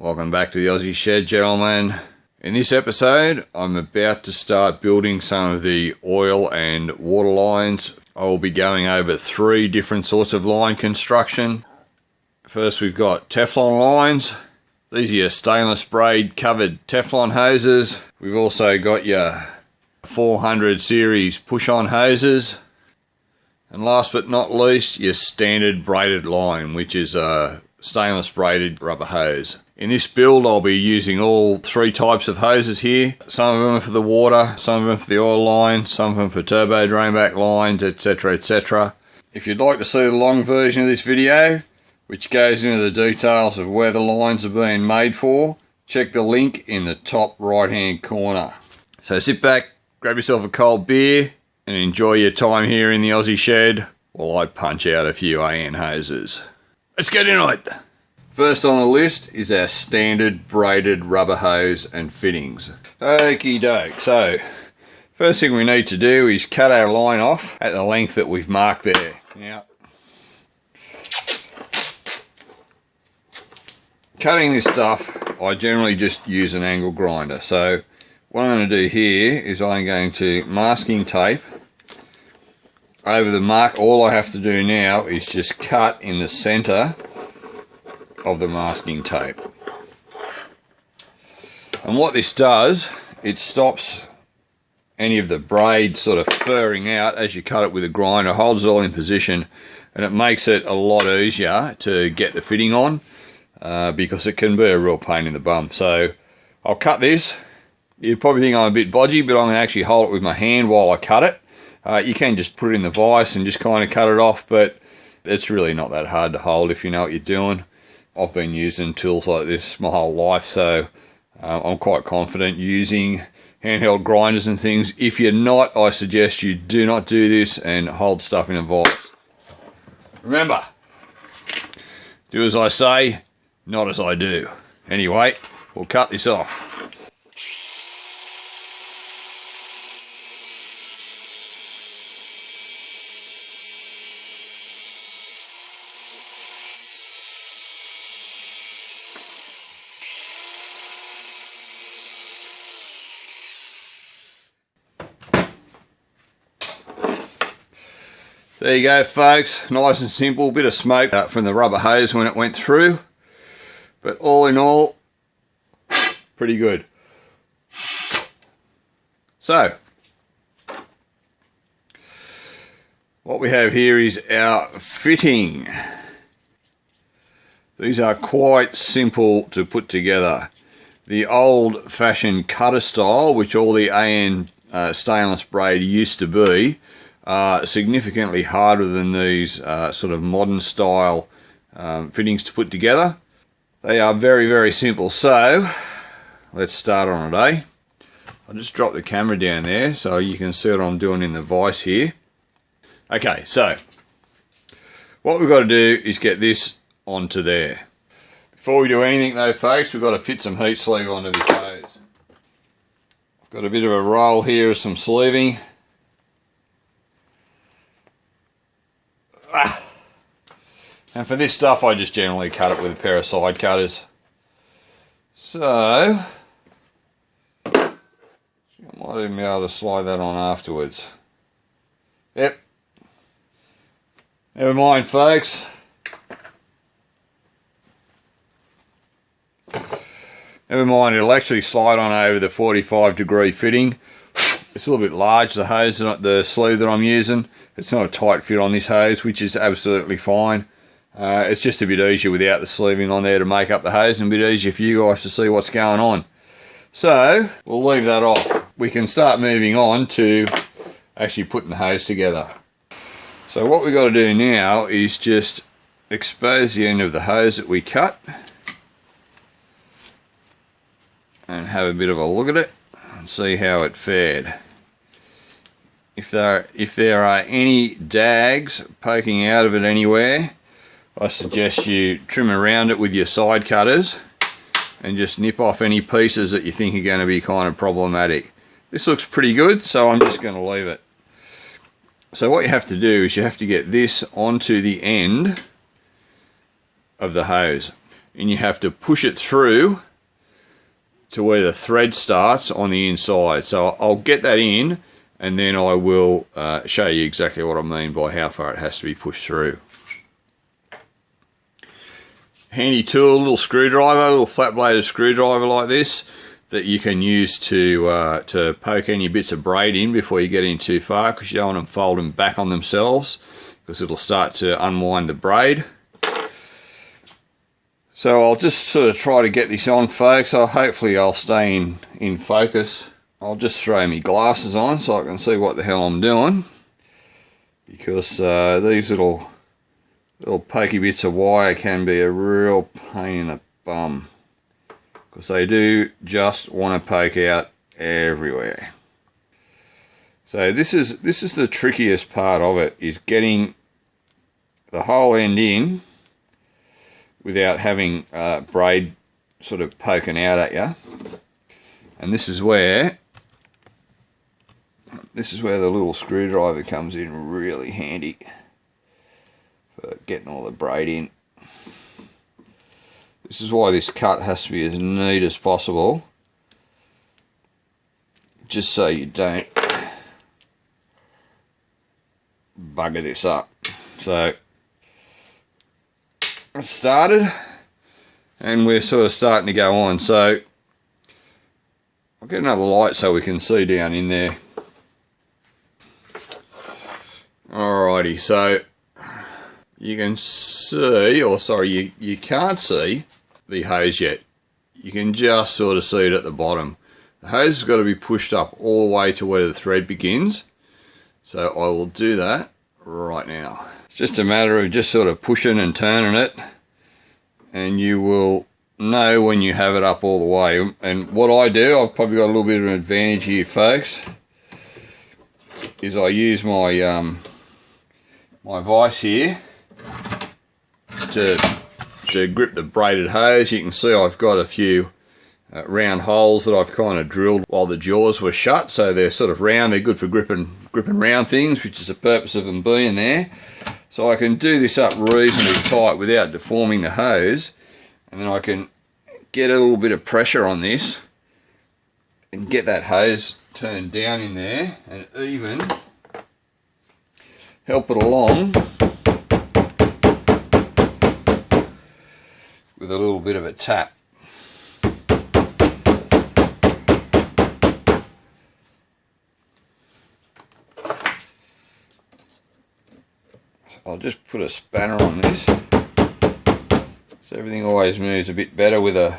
Welcome back to the Aussie Shed, gentlemen. In this episode, I'm about to start building some of the oil and water lines. I will be going over 3 different sorts of line construction. First, we've got Teflon lines. These are your stainless braid covered Teflon hoses. We've also got your 400 series push-on hoses. And last but not least, your standard braided line, which is a stainless braided rubber hose. In this build, I'll be using all 3 types of hoses here. Some of them are for the water, some of them for the oil line, some of them for turbo drainback lines, etc, etc. If you'd like to see the long version of this video, which goes into the details of where the lines are being made for, check the link in the top right hand corner. So sit back, grab yourself a cold beer, and enjoy your time here in the Aussie Shed while I punch out a few AN hoses. Let's get into it! First on the list is our standard braided rubber hose and fittings. Okie doke, so first thing we need to do is cut our line off at the length that we've marked there. Now, cutting this stuff, I generally just use an angle grinder. So what I'm going to do here is I'm going to masking tape over the mark. All I have to do now is just cut in the center of the masking tape. And what this does, it stops any of the braid sort of furring out as you cut it with a grinder, holds it all in position, and it makes it a lot easier to get the fitting on because it can be a real pain in the bum. So I'll cut this. You probably think I'm a bit bodgy, but I'm going to actually hold it with my hand while I cut it. You can just put it in the vise and just kind of cut it off, but it's really not that hard to hold if you know what you're doing. I've been using tools like this my whole life, so I'm quite confident using handheld grinders and things. If you're not, I suggest you do not do this and hold stuff in a vise. Remember, do as I say, not as I do. Anyway, we'll cut this off. There you go, folks, nice and simple. Bit of smoke from the rubber hose when it went through, but all in all, pretty good. So what we have here is our fitting. These are quite simple to put together. The old-fashioned cutter style, which all the AN stainless braid used to be, significantly harder than these sort of modern style fittings to put together. They are very, very simple. So let's start on it, eh? I'll just drop the camera down there so you can see what I'm doing in the vise here. Okay, so what we've got to do is get this onto there. Before we do anything though, folks, we've got to fit some heat sleeve onto this hose. I've got a bit of a roll here of some sleeving. And for this stuff, I just generally cut it with a pair of side cutters. So I might even be able to slide that on afterwards. Yep. Never mind, folks. Never mind, it'll actually slide on over the 45-degree fitting. It's a little bit large, the hose, the sleeve that I'm using. It's not a tight fit on this hose, which is absolutely fine. It's just a bit easier without the sleeving on there to make up the hose, and a bit easier for you guys to see what's going on. So we'll leave that off. We can start moving on to actually putting the hose together. So what we've got to do now is just expose the end of the hose that we cut and have a bit of a look at it and see how it fared. If there are any dags poking out of it anywhere, I suggest you trim around it with your side cutters and just nip off any pieces that you think are going to be kind of problematic. This looks pretty good, so I'm just going to leave it. So what you have to do is you have to get this onto the end of the hose. and you have to push it through to where the thread starts on the inside. So I'll get that in, and then I will show you exactly what I mean by how far it has to be pushed through. Handy tool, little screwdriver, a little flat bladed screwdriver like this that you can use to poke any bits of braid in before you get in too far, because you don't want them folding back on themselves, because it'll start to unwind the braid. So I'll just sort of try to get this on, folks. Hopefully I'll stay in focus. I'll just throw my glasses on so I can see what the hell I'm doing, because these little pokey bits of wire can be a real pain in the bum, because they do just want to poke out everywhere. So this is the trickiest part of it, is getting the whole end in without having braid sort of poking out at you. And this is where the little screwdriver comes in really handy for getting all the braid in. This is why this cut has to be as neat as possible, just so you don't bugger this up. So it started, and we're sort of starting to go on. So I'll get another light so we can see down in there. Alrighty, so you can see, or sorry, you can't see the hose yet. You can just sort of see it at the bottom. The hose has got to be pushed up all the way to where the thread begins. So I will do that right now. It's just a matter of just sort of pushing and turning it, and you will know when you have it up all the way. And what I do, I've probably got a little bit of an advantage here, folks, is I use my my vise here to grip the braided hose. You can see I've got a few round holes that I've kind of drilled while the jaws were shut, so they're sort of round. They're good for gripping round things, which is the purpose of them being there. So I can do this up reasonably tight without deforming the hose, and then I can get a little bit of pressure on this and get that hose turned down in there, and even help it along with a little bit of a tap. I'll just put a spanner on this, so everything always moves a bit better with a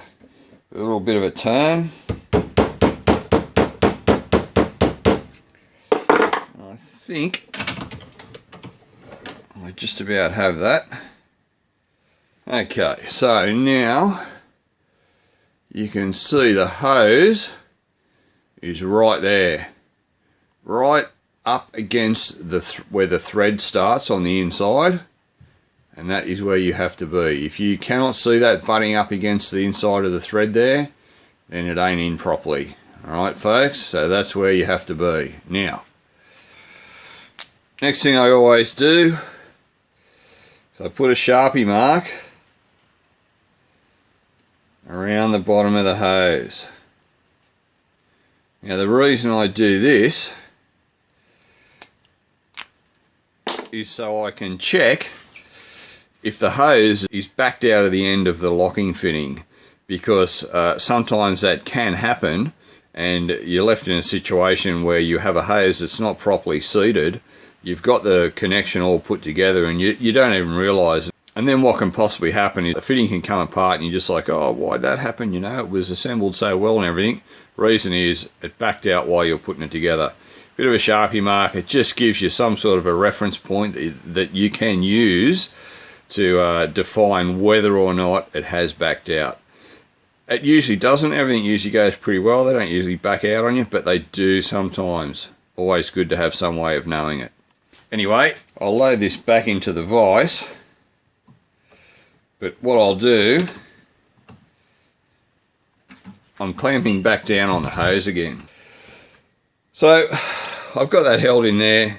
little bit of a turn. I think I just about have that. Okay, so now you can see the hose is right there, right up against where the thread starts on the inside, and that is where you have to be. If you cannot see that butting up against the inside of the thread there, then it ain't in properly. Alright folks, so that's where you have to be. Now, next thing I always do, so I put a Sharpie mark around the bottom of the hose. Now the reason I do this is so I can check if the hose is backed out of the end of the locking fitting, because sometimes that can happen and you're left in a situation where you have a hose that's not properly seated. You've got the connection all put together and you don't even realise it. And then what can possibly happen is the fitting can come apart and you're just like, oh, why'd that happen? You know, it was assembled so well and everything. Reason is it backed out while you're putting it together. Bit of a Sharpie mark, it just gives you some sort of a reference point that you can use to define whether or not it has backed out. It usually doesn't. Everything usually goes pretty well. They don't usually back out on you, but they do sometimes. Always good to have some way of knowing it. Anyway, I'll load this back into the vise, but what I'll do, I'm clamping back down on the hose again. So I've got that held in there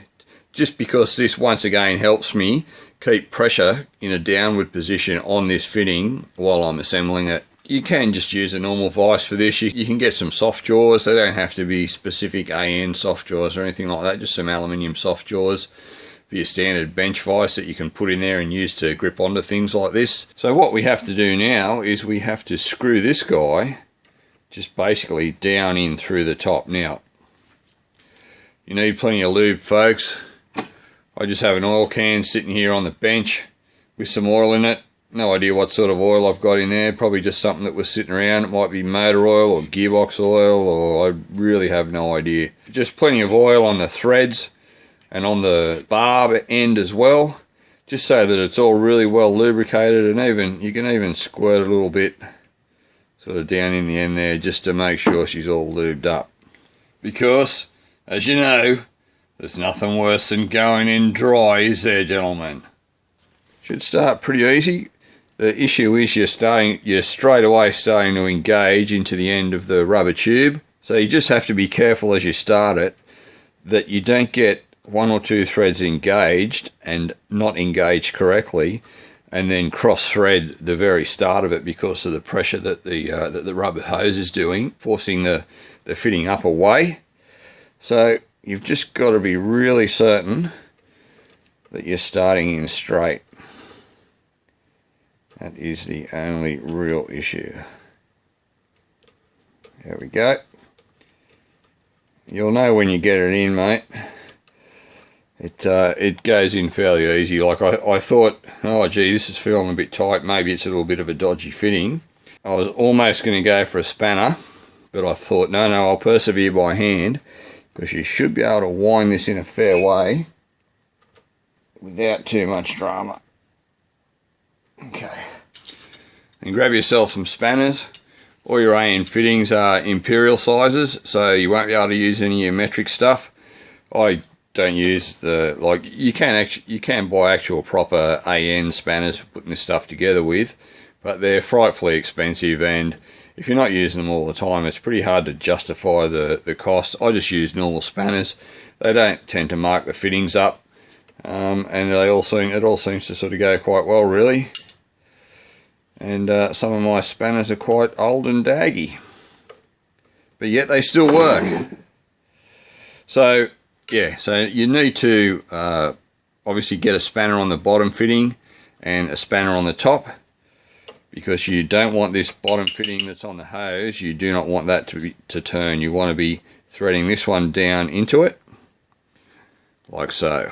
just because this once again helps me keep pressure in a downward position on this fitting while I'm assembling it. You can just use a normal vise for this. You can get some soft jaws. They don't have to be specific AN soft jaws or anything like that, just some aluminium soft jaws for your standard bench vise that you can put in there and use to grip onto things like this. So what we have to do now is we have to screw this guy just basically down in through the top. Now, you need plenty of lube, folks. I just have an oil can sitting here on the bench with some oil in it. No idea what sort of oil I've got in there, probably just something that was sitting around. It might be motor oil or gearbox oil, or I really have no idea. Just plenty of oil on the threads and on the barb end as well, just so that it's all really well lubricated, and even you can even squirt a little bit sort of down in the end there just to make sure she's all lubed up. Because, as you know, there's nothing worse than going in dry, is there, gentlemen? Should start pretty easy. The issue is you're straight away starting to engage into the end of the rubber tube. So you just have to be careful as you start it that you don't get one or two threads engaged and not engaged correctly, and then cross thread the very start of it because of the pressure that the rubber hose is doing, forcing the fitting up away. So you've just got to be really certain that you're starting in straight. That is the only real issue. There we go. You'll know when you get it in, mate. It goes in fairly easy. Like I thought, oh gee, this is feeling a bit tight. Maybe it's a little bit of a dodgy fitting. I was almost going to go for a spanner, but I thought, no, I'll persevere by hand, because you should be able to wind this in a fair way without too much drama. Okay. And grab yourself some spanners. All your AN fittings are imperial sizes, so you won't be able to use any of your metric stuff. I don't use the, like, you can buy actual proper AN spanners for putting this stuff together with, but they're frightfully expensive, and if you're not using them all the time, it's pretty hard to justify the cost. I just use normal spanners. They don't tend to mark the fittings up, and it all seems to sort of go quite well, really. And some of my spanners are quite old and daggy, but yet they still work. So yeah, so you need to obviously get a spanner on the bottom fitting and a spanner on the top, because you don't want this bottom fitting that's on the hose, you do not want that to turn. You want to be threading this one down into it, like so.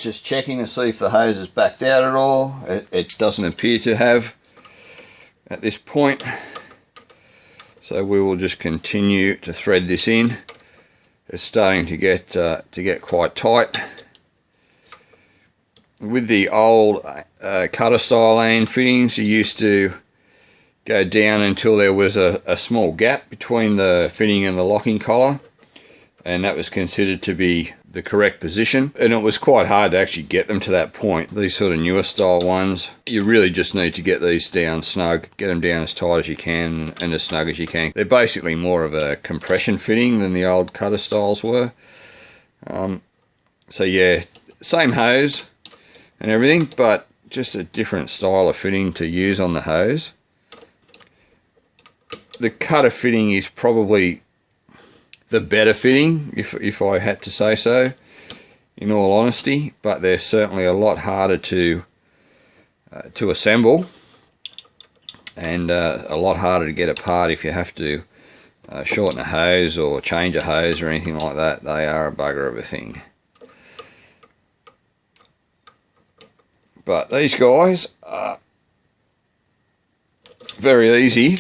Just checking to see if the hose is backed out at all. It doesn't appear to have at this point, so we will just continue to thread this in. It's starting to get quite tight. With the old cutter style AN fittings, you used to go down until there was a small gap between the fitting and the locking collar, and that was considered to be the correct position, and it was quite hard to actually get them to that point. These sort of newer style ones, you really just need to get these down snug, get them down as tight as you can and as snug as you can. They're basically more of a compression fitting than the old cutter styles were. So yeah, same hose and everything, but just a different style of fitting to use on the hose. The cutter fitting is probably the better fitting, if I had to say so, in all honesty, but they're certainly a lot harder to assemble, and a lot harder to get apart if you have to shorten a hose or change a hose or anything like that. They are a bugger of a thing. But these guys are very easy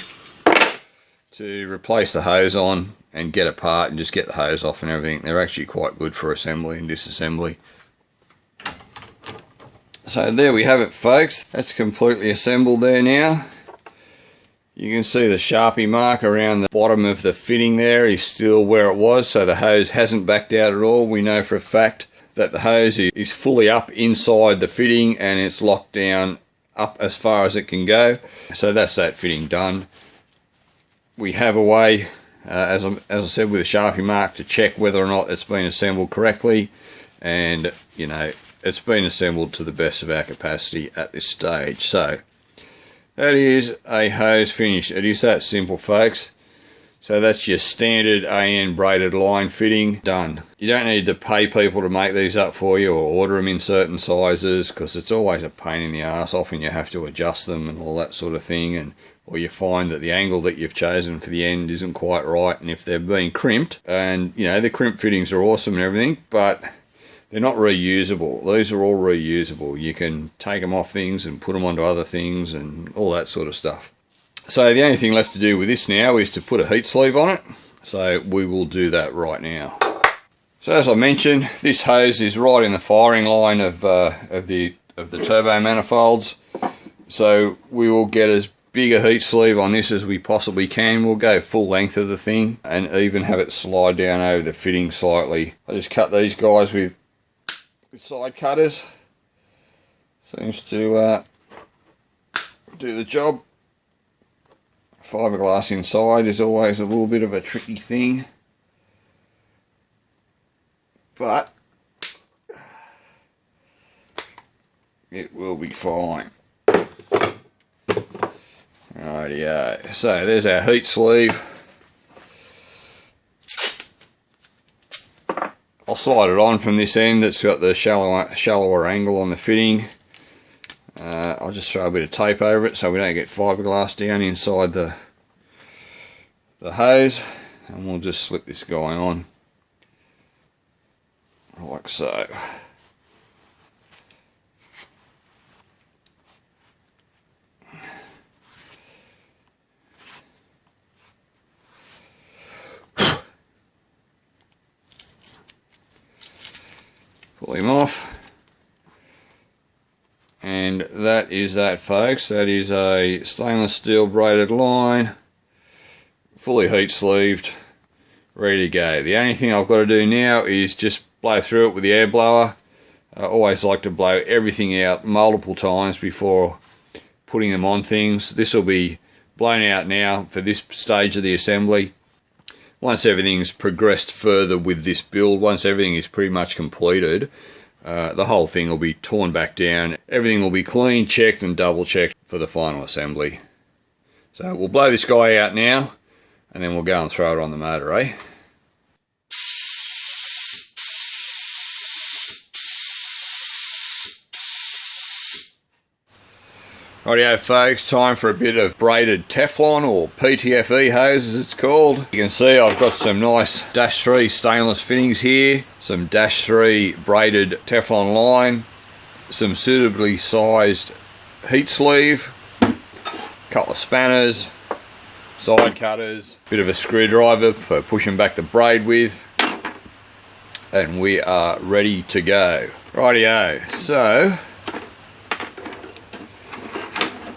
to replace the hose on and get apart and just get the hose off and everything. They're actually quite good for assembly and disassembly. So there we have it, folks. That's completely assembled there now. You can see the Sharpie mark around the bottom of the fitting there is still where it was, so the hose hasn't backed out at all. We know for a fact that the hose is fully up inside the fitting and it's locked down up as far as it can go. So that's that fitting done. We have a way, as I said, with a Sharpie mark to check whether or not it's been assembled correctly, and you know, it's been assembled to the best of our capacity at this stage. So that is a hose finish. It is that simple, folks. So that's your standard AN braided line fitting done. You don't need to pay people to make these up for you or order them in certain sizes, because it's always a pain in the ass. Often you have to adjust them and all that sort of thing, or you find that the angle that you've chosen for the end isn't quite right, and if they've been crimped, and you know, the crimp fittings are awesome and everything, but they're not reusable. These are all reusable. You can take them off things and put them onto other things and all that sort of stuff. So the only thing left to do with this now is to put a heat sleeve on it. So we will do that right now. So as I mentioned, this hose is right in the firing line of the turbo manifolds. So we will get as big a heat sleeve on this as we possibly can. We'll go full length of the thing and even have it slide down over the fitting slightly. I just cut these guys with side cutters. Seems to do the job. Fiberglass inside is always a little bit of a tricky thing, but it will be fine. Rightio, so there's our heat sleeve. I'll slide it on from this end that's got the shallower angle on the fitting. I'll just throw a bit of tape over it so we don't get fiberglass down inside the hose, and we'll just slip this guy on like so. Pull him off. And that is that, folks. That is a stainless steel braided line, fully heat sleeved, ready to go. The only thing I've got to do now is just blow through it with the air blower. I always like to blow everything out multiple times before putting them on things. This will be blown out now for this stage of the assembly. Once everything's progressed further with this build, once everything is pretty much completed, the whole thing will be torn back down. Everything will be clean, checked and double checked for the final assembly. So we'll blow this guy out now and then we'll go and throw it on the motor, eh? Rightio folks, time for a bit of braided teflon, or PTFE hose as it's called. You can see I've got some nice -3 stainless fittings here, some -3 braided teflon line, some suitably sized heat sleeve, a couple of spanners, side cutters, bit of a screwdriver for pushing back the braid with, and we are ready to go. Rightio, so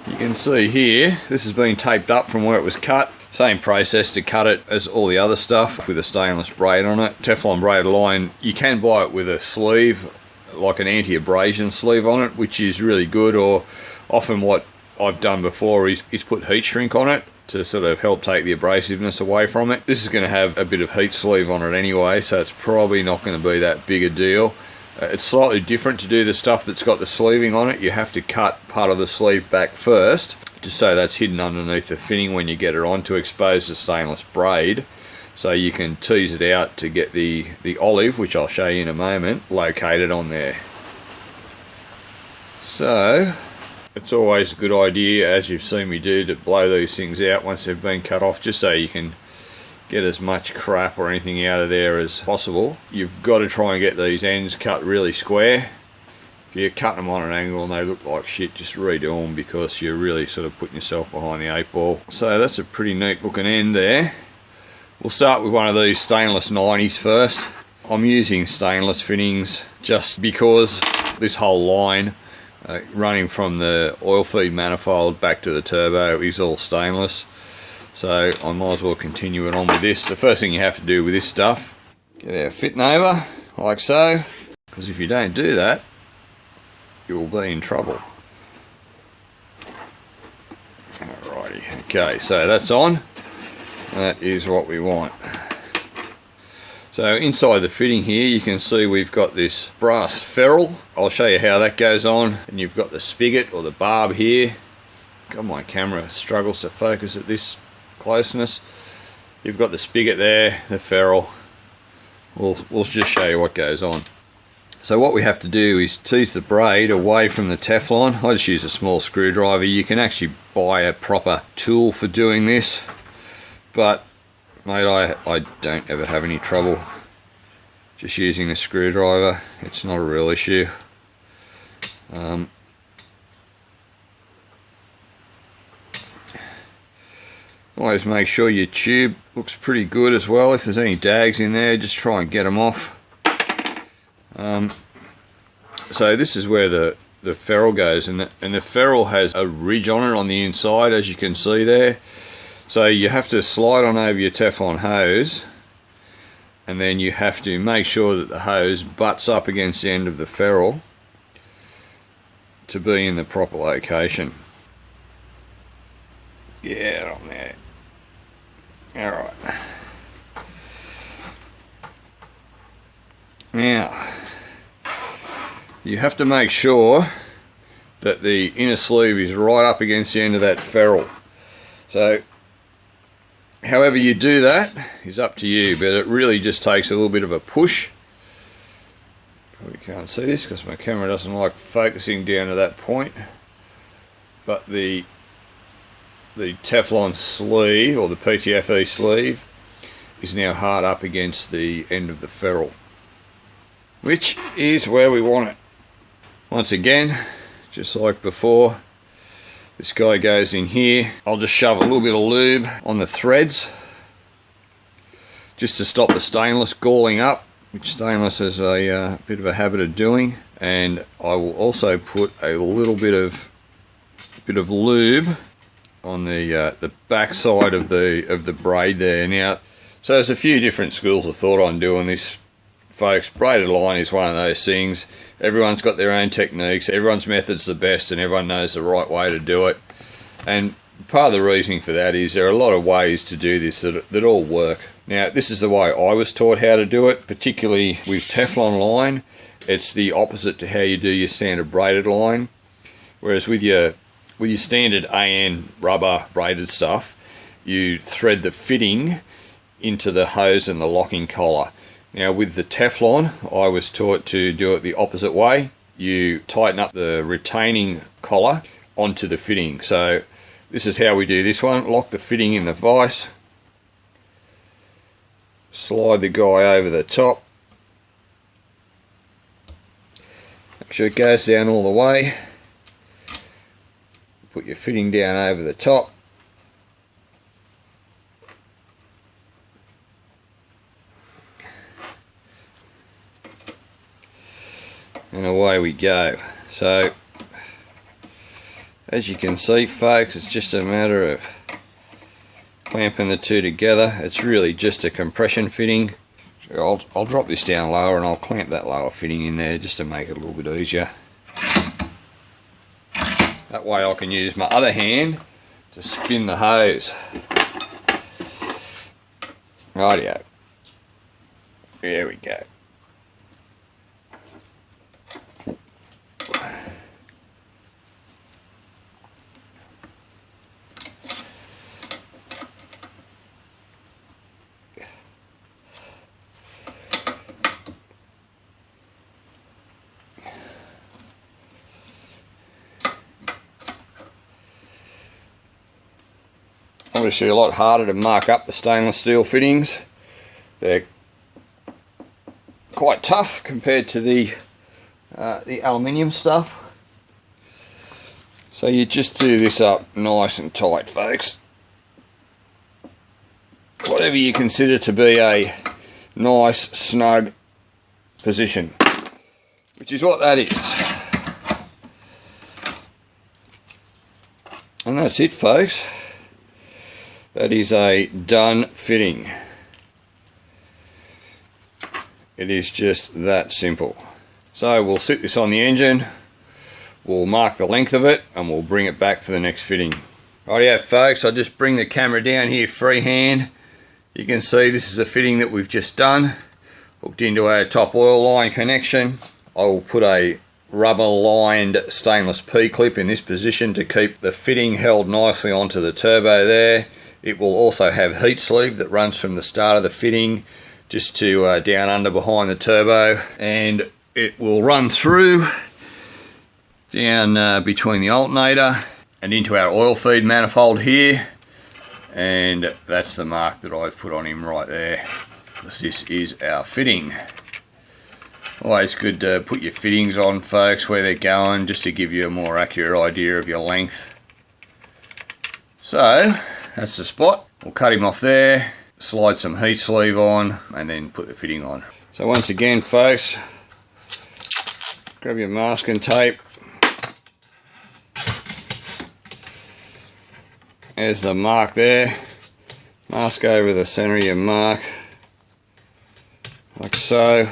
you can see here, this has been taped up from where it was cut. Same process to cut it as all the other stuff, with a stainless braid on it. Teflon braided line, you can buy it with a sleeve, like an anti-abrasion sleeve on it, which is really good, or often what I've done before is put heat shrink on it to sort of help take the abrasiveness away from it. This is going to have a bit of heat sleeve on it anyway, so it's probably not going to be that big a deal. It's slightly different to do the stuff that's got the sleeving on it. You have to cut part of the sleeve back first, just so that's hidden underneath the fitting when you get it on, to expose the stainless braid, so you can tease it out to get the olive, which I'll show you in a moment, located on there. So it's always a good idea, as you've seen me do, to blow these things out once they've been cut off, just so you can get as much crap or anything out of there as possible. You've got to try and get these ends cut really square. If you're cutting them on an angle and they look like shit, just redo them, because you're really sort of putting yourself behind the 8 ball. So that's a pretty neat looking end there. We'll start with one of these stainless 90s first. I'm using stainless fittings just because this whole line running from the oil feed manifold back to the turbo is all stainless. So I might as well continue it on with this. The first thing you have to do with this stuff, get our fit over, like so. because if you don't do that, you will be in trouble. Alrighty, okay, so that's on. That is what we want. So inside the fitting here, you can see we've got this brass ferrule. I'll show you how that goes on. And you've got the spigot or the barb here. God, my camera struggles to focus at this closeness. You've got the spigot there, the ferrule. We'll just show you what goes on. So what we have to do is tease the braid away from the teflon. I just use a small screwdriver. You can actually buy a proper tool for doing this, but mate, I don't ever have any trouble just using a screwdriver. It's not a real issue. Always make sure your tube looks pretty good as well. If there's any dags in there, just try and get them off. So this is where the ferrule goes, and the ferrule has a ridge on it on the inside, as you can see there. So you have to slide on over your Teflon hose, and then you have to make sure that the hose butts up against the end of the ferrule to be in the proper location. Yeah, on there. Alright. Now, you have to make sure that the inner sleeve is right up against the end of that ferrule. So, however you do that is up to you, but it really just takes a little bit of a push. Probably can't see this because my camera doesn't like focusing down to that point. But the Teflon sleeve, or the PTFE sleeve, is now hard up against the end of the ferrule, which is where we want it. Once again, just like before, this guy goes in here. I'll just shove a little bit of lube on the threads just to stop the stainless galling up, which stainless has a bit of a habit of doing. And I will also put a little bit of lube on the back side of the braid there. Now, so there's a few different schools of thought on doing this, folks. Braided line is one of those things. Everyone's got their own techniques, everyone's method's the best, and everyone knows the right way to do it. And part of the reasoning for that is there are a lot of ways to do this that all work. Now, this is the way I was taught how to do it, particularly with Teflon line. It's the opposite to how you do your standard braided line. Whereas with your standard AN rubber braided stuff, you thread the fitting into the hose and the locking collar. Now with the Teflon, I was taught to do it the opposite way. You tighten up the retaining collar onto the fitting. So this is how we do this one. Lock the fitting in the vise, slide the guy over the top, make sure it goes down all the way, put your fitting down over the top, and away we go. So as you can see, folks, it's just a matter of clamping the two together. It's really just a compression fitting. So I'll drop this down lower and I'll clamp that lower fitting in there just to make it a little bit easier. That way I can use my other hand to spin the hose. Rightio. There we go. Obviously a lot harder to mark up the stainless steel fittings. They're quite tough compared to the aluminium stuff. So you just do this up nice and tight, folks. Whatever you consider to be a nice snug position, which is what that is. And that's it, folks. That is a done fitting. It is just that simple. So we'll sit this on the engine, we'll mark the length of it, and we'll bring it back for the next fitting. Rightio folks, I'll just bring the camera down here freehand. You can see this is a fitting that we've just done, hooked into our top oil line connection. I will put a rubber lined stainless P-clip in this position to keep the fitting held nicely onto the turbo there. It will also have heat sleeve that runs from the start of the fitting just to down under behind the turbo, and it will run through down between the alternator and into our oil feed manifold here, and that's the mark that I've put on him right there. This is our fitting. Always good to put your fittings on, folks, where they're going, just to give you a more accurate idea of your length. So that's the spot. We'll cut him off there, slide some heat sleeve on, and then put the fitting on. So once again folks, grab your masking tape. There's the mark there. Mask over the center of your mark, like so.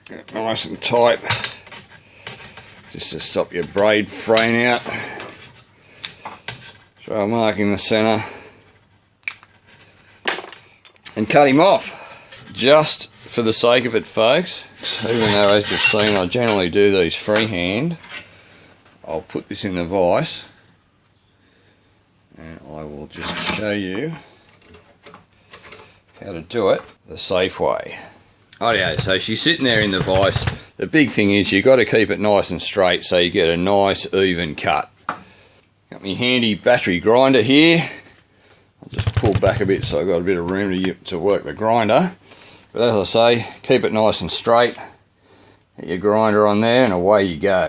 Get it nice and tight, just to stop your braid fraying out. Throw a mark in the center and cut him off, just for the sake of it folks. Even though, as you've seen, I generally do these freehand, I'll put this in the vise and I will just show you how to do it the safe way. Rightio, so she's sitting there in the vise. The big thing is you've got to keep it nice and straight so you get a nice even cut. Got my handy battery grinder here. I'll just pull back a bit so I've got a bit of room to work the grinder. But as I say, keep it nice and straight. Get your grinder on there and away you go.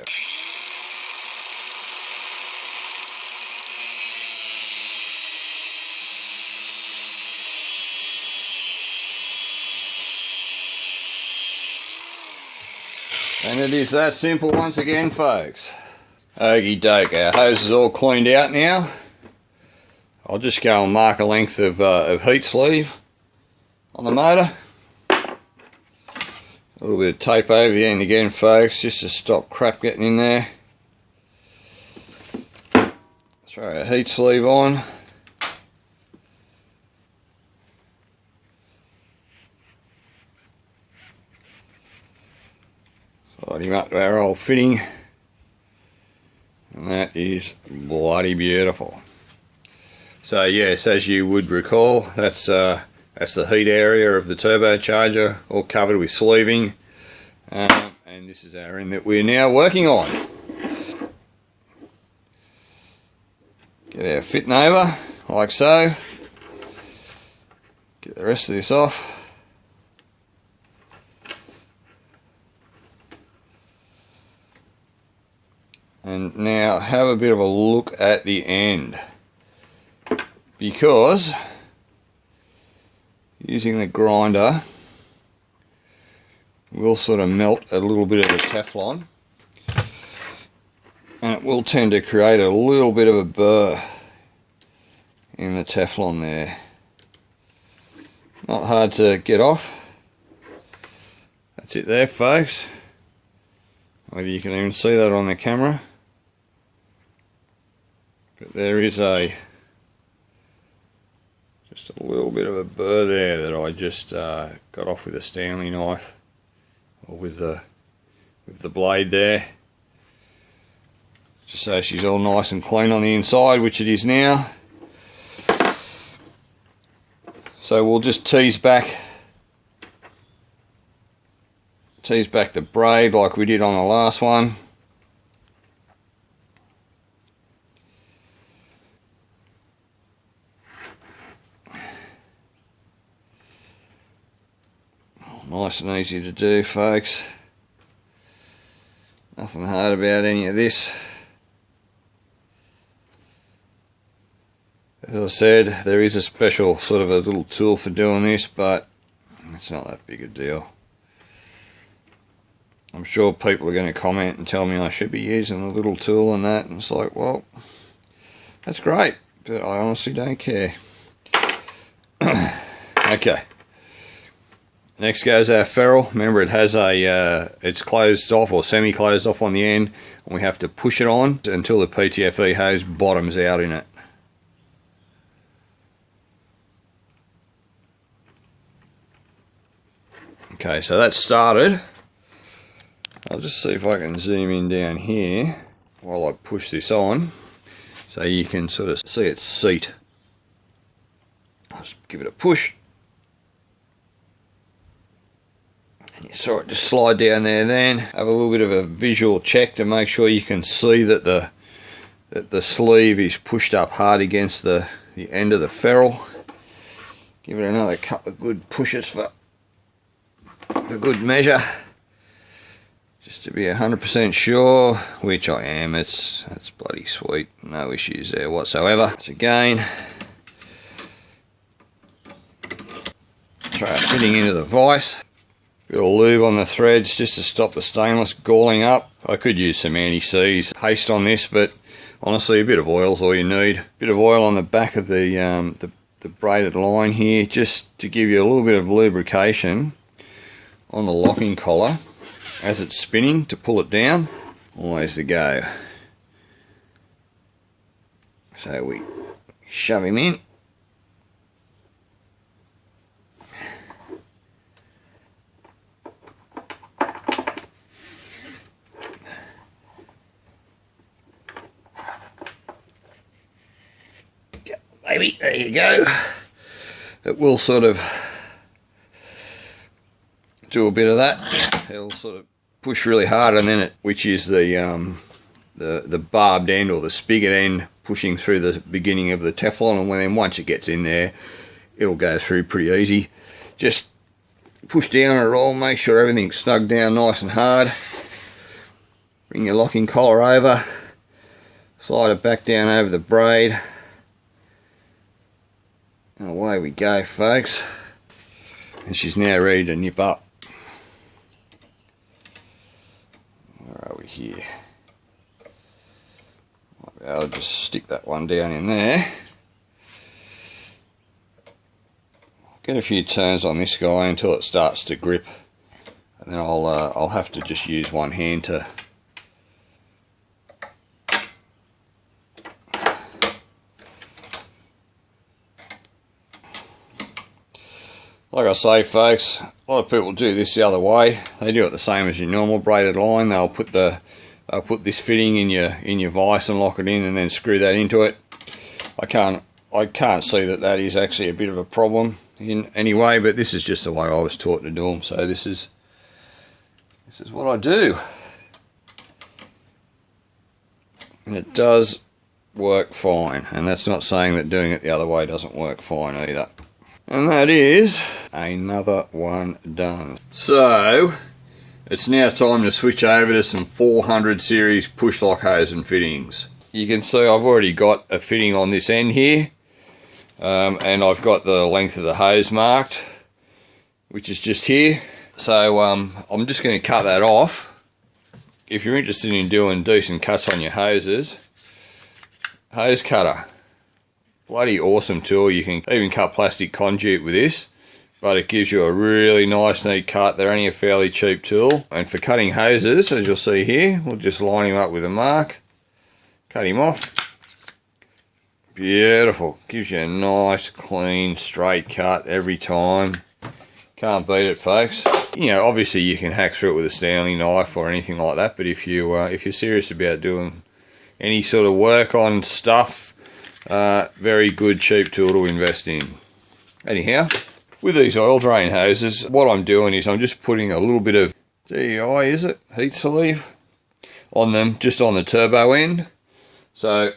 And it is that simple once again folks. Okie doke, our hose is all cleaned out now. I'll just go and mark a length of heat sleeve on the motor. A little bit of tape over the end again folks, just to stop crap getting in there. Throw our heat sleeve on. Slide him up to our old fitting, and that is bloody beautiful. So yes, as you would recall, that's the heat area of the turbocharger, all covered with sleeving, and this is our end that we're now working on. Get our fitting over, like so. Get the rest of this off. And now have a bit of a look at the end, because using the grinder will sort of melt a little bit of the teflon, and it will tend to create a little bit of a burr in the teflon there. Not hard to get off. That's it there folks. Whether you can even see that on the camera. But there is just a little bit of a burr there that I just got off with a Stanley knife, or with the blade there, just so she's all nice and clean on the inside, which it is now. So we'll just tease back the braid like we did on the last one. Nice and easy to do folks. Nothing hard about any of this. As I said, there is a special sort of a little tool for doing this, but it's not that big a deal. I'm sure people are going to comment and tell me I should be using the little tool and that, and it's like, well, That's great, but I honestly don't care. Okay. Next goes our ferrule. Remember, it has it's closed off or semi-closed off on the end, and we have to push it on until the PTFE hose bottoms out in it. Okay, so that's started. I'll just see if I can zoom in down here while I push this on, so you can sort of see its seat. I'll just give it a push. And you saw it just slide down there then. Have a little bit of a visual check to make sure you can see that the sleeve is pushed up hard against the end of the ferrule. Give it another couple of good pushes for good measure, just to be 100% sure, which I am. That's bloody sweet, no issues there whatsoever. So again, throw a fitting into the vise, bit of lube on the threads just to stop the stainless galling up. I could use some anti-seize paste on this, but honestly a bit of oil is all you need. A bit of oil on the back of the braided line here, just to give you a little bit of lubrication on the locking collar as it's spinning to pull it down. Always the go. So we shove him in. Yeah, baby, there you go. It will sort of do a bit of that. It'll sort of push really hard, and then which is the barbed end or the spigot end pushing through the beginning of the teflon, and then once it gets in there, it'll go through pretty easy. Just push down on it all, make sure everything's snug down nice and hard. Bring your locking collar over, slide it back down over the braid, and away we go, folks. And she's now ready to nip up. Where are we here? Might be able to just stick that one down in there. Get a few turns on this guy until it starts to grip, and then I'll have to just use one hand to like I say, folks, a lot of people do this the other way. They do it the same as your normal braided line. They'll put this fitting in your vise and lock it in, and then screw that into it. I can't see that is actually a bit of a problem in any way, but this is just the way I was taught to do them. So this is what I do, and it does work fine. And that's not saying that doing it the other way doesn't work fine either. And that is another one done. So it's now time to switch over to some 400 series push lock hose and fittings. You can see I've already got a fitting on this end here, and I've got the length of the hose marked, which is just here. So I'm just going to cut that off. If you're interested in doing decent cuts on your hoses, hose cutter. Bloody awesome tool. You can even cut plastic conduit with this, but it gives you a really nice neat cut. They're only a fairly cheap tool. And for cutting hoses, as you'll see here, we'll just line him up with a mark, cut him off. Beautiful. Gives you a nice clean straight cut every time. Can't beat it, folks. You know, obviously you can hack through it with a Stanley knife or anything like that, but if you're serious about doing any sort of work on stuff, very good cheap tool to invest in. Anyhow, with these oil drain hoses, what I'm doing is I'm just putting a little bit of DEI, is it? Heat sleeve on them, just on the turbo end. So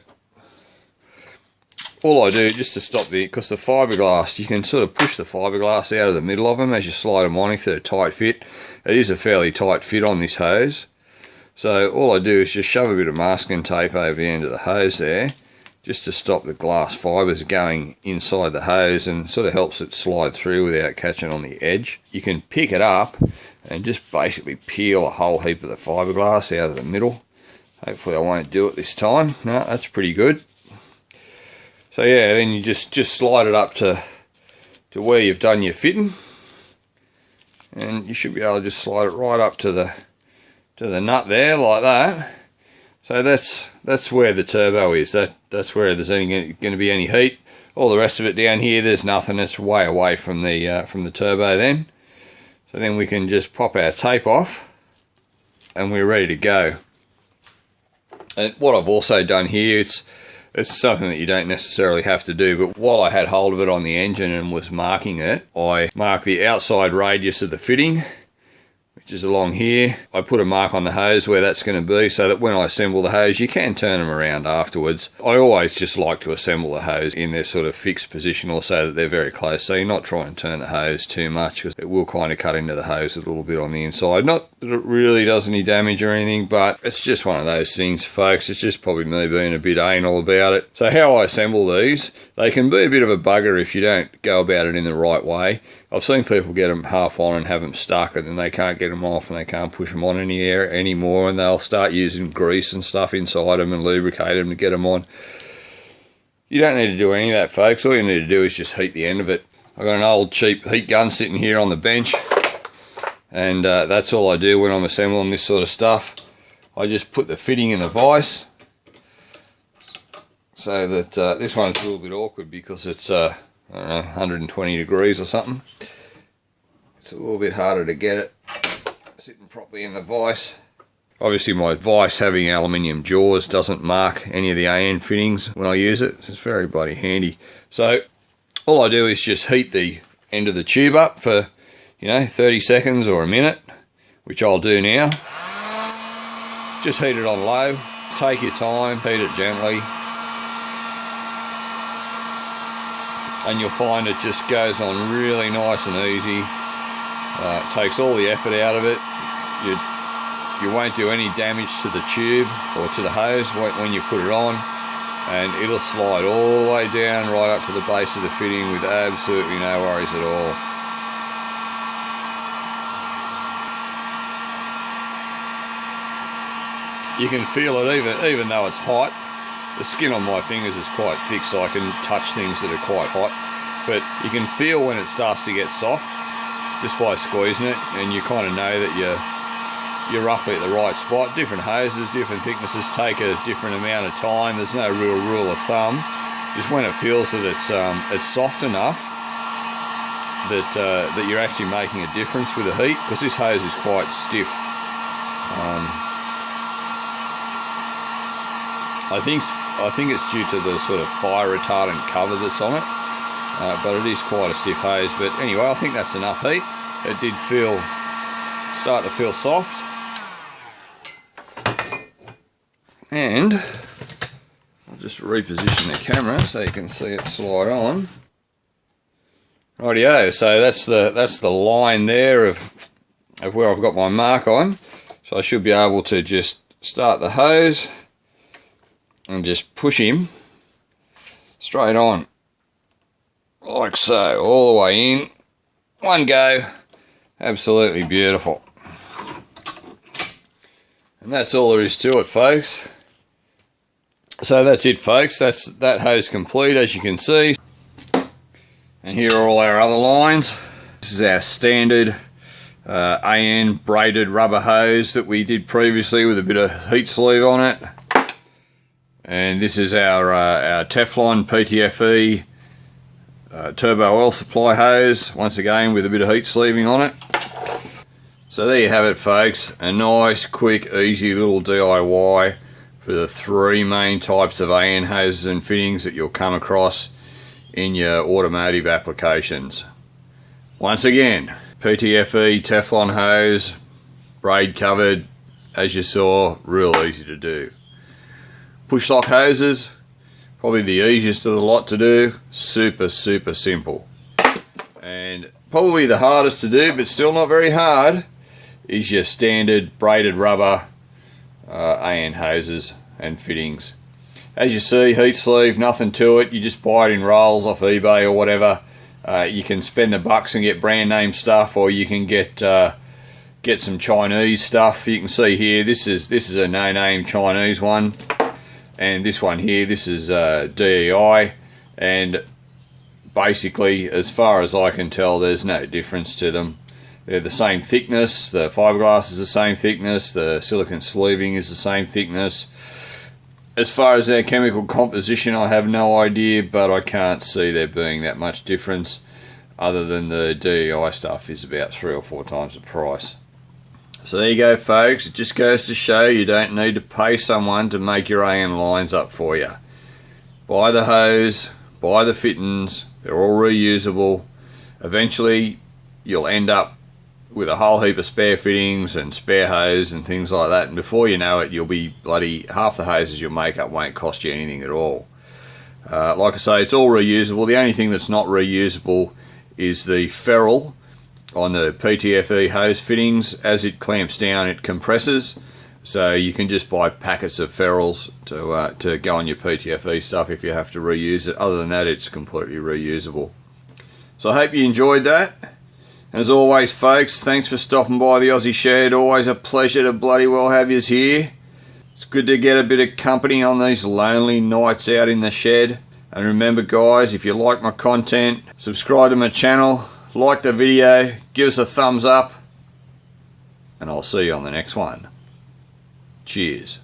all I do just to stop because the fiberglass, you can sort of push the fiberglass out of the middle of them as you slide them on if they're a tight fit. It is a fairly tight fit on this hose. So all I do is just shove a bit of masking tape over the end of the hose there, just to stop the glass fibres going inside the hose, and sort of helps it slide through without catching on the edge. You can pick it up and just basically peel a whole heap of the fiberglass out of the middle. Hopefully I won't do it this time. No, that's pretty good. So yeah, then you just slide it up to where you've done your fitting, and you should be able to just slide it right up to the nut there like that. So that's where the turbo is. That's where there's only going to be any heat. All the rest of it down here, there's nothing. It's way away from the turbo then. So then we can just pop our tape off, and we're ready to go. And what I've also done here, it's something that you don't necessarily have to do, but while I had hold of it on the engine and was marking it, I marked the outside radius of the fitting, which is along here. I put a mark on the hose where that's going to be, so that when I assemble the hose, you can turn them around afterwards. I always just like to assemble the hose in their sort of fixed position, or so that they're very close, so you're not trying to turn the hose too much, because it will kind of cut into the hose a little bit on the inside. Not that it really does any damage or anything, but it's just one of those things, folks. It's just probably me being a bit anal about it. So how I assemble these, they can be a bit of a bugger if you don't go about it in the right way. I've seen people get them half on and have them stuck, and then they can't get them off and they can't push them on anymore, and they'll start using grease and stuff inside them and lubricate them to get them on. You don't need to do any of that, folks. All you need to do is just heat the end of it. I've got an old cheap heat gun sitting here on the bench, and that's all I do when I'm assembling this sort of stuff. I just put the fitting in the vise, so that this one's a little bit awkward because it's I don't know, 120 degrees or something. It's a little bit harder to get it sitting properly in the vise. Obviously my vise having aluminium jaws doesn't mark any of the AN fittings when I use it. It's very bloody handy. So all I do is just heat the end of the tube up for, 30 seconds or a minute, which I'll do now. Just heat it on low, take your time, heat it gently, and you'll find it just goes on really nice and easy. It takes all the effort out of it. You won't do any damage to the tube or to the hose when you put it on, and it'll slide all the way down right up to the base of the fitting with absolutely no worries at all. You can feel it even though it's hot. The skin on my fingers is quite thick, so I can touch things that are quite hot, but you can feel when it starts to get soft just by squeezing it, and you kind of know that you're roughly at the right spot. Different hoses, different thicknesses take a different amount of time. There's no real rule of thumb. Just when it feels that it's soft enough that you're actually making a difference with the heat, because this hose is quite stiff. I think it's due to the sort of fire retardant cover that's on it, but it is quite a stiff hose. But anyway, I think that's enough heat. It did start to feel soft, and I'll just reposition the camera so you can see it slide on. Rightio, so that's the line there of where I've got my mark on. So I should be able to just start the hose and just push him straight on, like so, all the way in. One go. Absolutely beautiful. And that's all there is to it, folks. So that's it, folks. That's that hose complete, as you can see. And here are all our other lines. This is our standard AN braided rubber hose that we did previously with a bit of heat sleeve on it. And this is our teflon PTFE turbo oil supply hose, once again with a bit of heat sleeving on it. So there you have it, folks. A nice, quick, easy little DIY for the three main types of AN hoses and fittings that you'll come across in your automotive applications. Once again, PTFE Teflon hose, braid covered, as you saw, real easy to do. Push lock hoses, probably the easiest of the lot to do. Super simple. And probably the hardest to do, but still not very hard, is your standard braided rubber AN hoses and fittings. As you see, heat sleeve, nothing to it. You just buy it in rolls off eBay or whatever. You can spend the bucks and get brand name stuff, or you can get some Chinese stuff. You can see here, this is a no-name Chinese one. And this one here, this is DEI. and basically, as far as I can tell, there's no difference to them. They're the same thickness, the fiberglass is the same thickness, the silicone sleeving is the same thickness. As far as their chemical composition, I have no idea, but I can't see there being that much difference, other than the DEI stuff is about 3 or 4 times the price. So there you go, folks. It just goes to show you don't need to pay someone to make your AN lines up for you. Buy the hose, buy the fittings, they're all reusable. Eventually you'll end up with a whole heap of spare fittings and spare hose and things like that, and before you know it, you'll be bloody half the hoses you'll make up won't cost you anything at all. Like I say, it's all reusable. The only thing that's not reusable is the ferrule on the PTFE hose fittings. As it clamps down, it compresses, so you can just buy packets of ferrules to go on your PTFE stuff if you have to reuse it. Other than that, it's completely reusable. So I hope you enjoyed that. As always, folks, thanks for stopping by the Aussie Shed. Always a pleasure to bloody well have yous here. It's good to get a bit of company on these lonely nights out in the shed. And remember, guys, if you like my content, subscribe to my channel, like the video, give us a thumbs up, and I'll see you on the next one. Cheers.